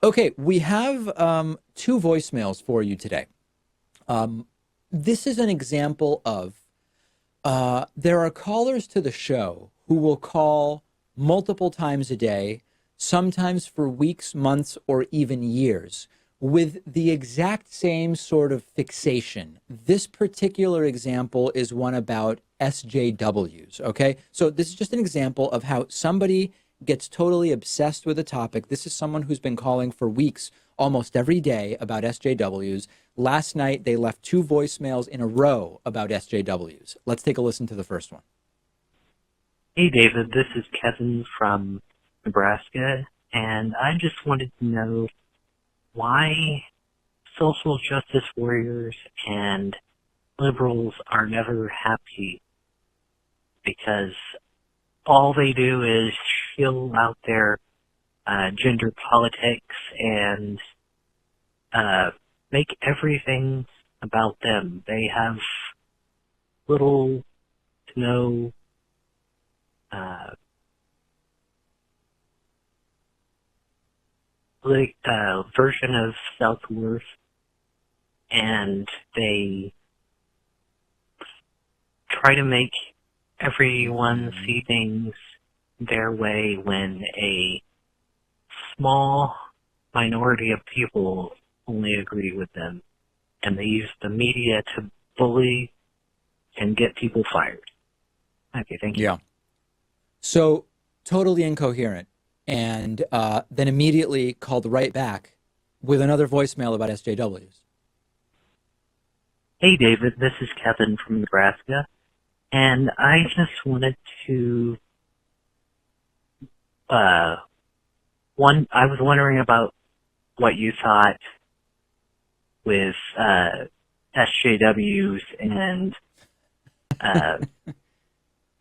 Okay, we have two voicemails for you today. This is an example of there are callers to the show who will call multiple times a day, sometimes for weeks, months, or even years, with the exact same sort of fixation. This particular example is one about SJWs, okay? So this is just an example of how somebody gets totally obsessed with a topic. This is someone who's been calling for weeks, almost every day, about SJWs. Last night, they left two voicemails in a row about SJWs. Let's take a listen to the first one. Hey David, this is Kevin from Nebraska, and I just wanted to know why social justice warriors and liberals are never happy, because all they do is shill out their gender politics and make everything about them. They have little to no uh, version of self-worth, and they try to make everyone see things their way when a small minority of people only agree with them, and they use the media to bully and get people fired. Okay, thank you. Yeah. So totally incoherent. And then immediately called right back with another voicemail about SJWs. Hey David, this is Kevin from Nebraska, and I just wanted to, I was wondering about what you thought with SJWs and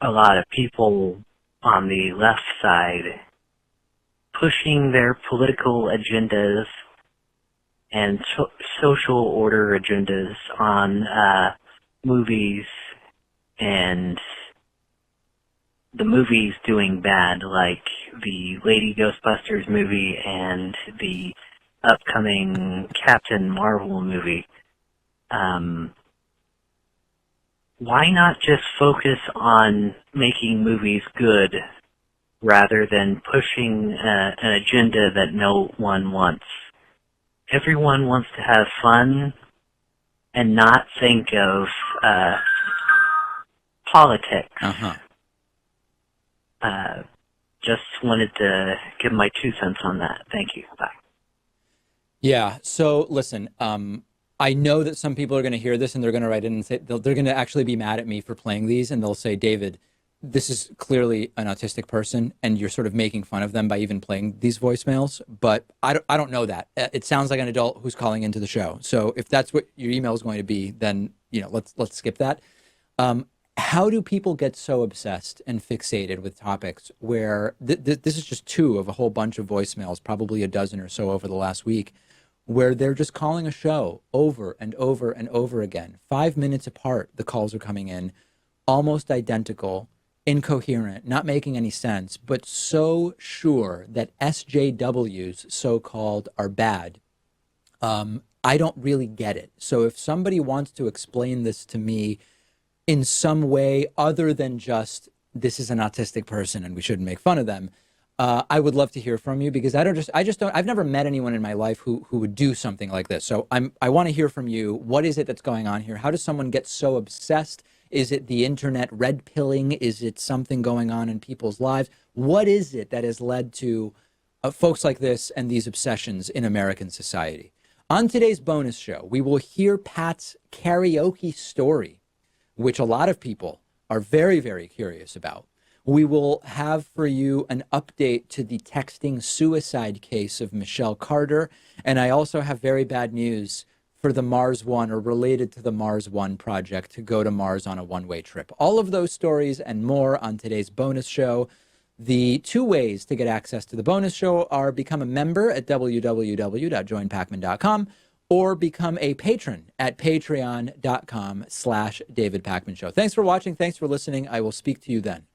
a lot of people on the left side pushing their political agendas and social order agendas on movies, and the movies doing bad, like the Lady Ghostbusters movie and the upcoming Captain Marvel movie. Why not just focus on making movies good rather than pushing an agenda that no one wants? Everyone wants to have fun and not think of politics. Uh-huh. Just wanted to give my 2 cents on that. Thank you. Bye. Yeah. So listen, I know that some people are going to hear this and they're going to write in and say they're going to actually be mad at me for playing these, and they'll say, David, this is clearly an autistic person, and you're sort of making fun of them by even playing these voicemails. But I don't know that. It sounds like an adult who's calling into the show. So if that's what your email is going to be, then let's skip that. How do people get so obsessed and fixated with topics where this is just two of a whole bunch of voicemails, probably a dozen or so over the last week, where they're just calling a show over and over and over again, 5 minutes apart? The calls are coming in, almost identical, incoherent, not making any sense, but so sure that SJWs, so-called, are bad. I don't really get it. So if somebody wants to explain this to me in some way other than just this is an autistic person and we shouldn't make fun of them, I would love to hear from you, because I just don't, I've never met anyone in my life who would do something like this. So I want to hear from you. What is it that's going on here? How does someone get so obsessed? Is it the internet red pilling? Is it something going on in people's lives? What is it that has led to folks like this and these obsessions in American society? On today's bonus show, we will hear Pat's karaoke story, which a lot of people are very, very curious about. We will have for you an update to the texting suicide case of Michelle Carter. And I also have very bad news for the Mars One, or related to the Mars One project, to go to Mars on a one-way trip. All of those stories and more on today's bonus show. The two ways to get access to the bonus show are become a member at www.joinpakman.com or become a patron at patreon.com/David Pakman Show. Thanks for watching. Thanks for listening. I will speak to you then.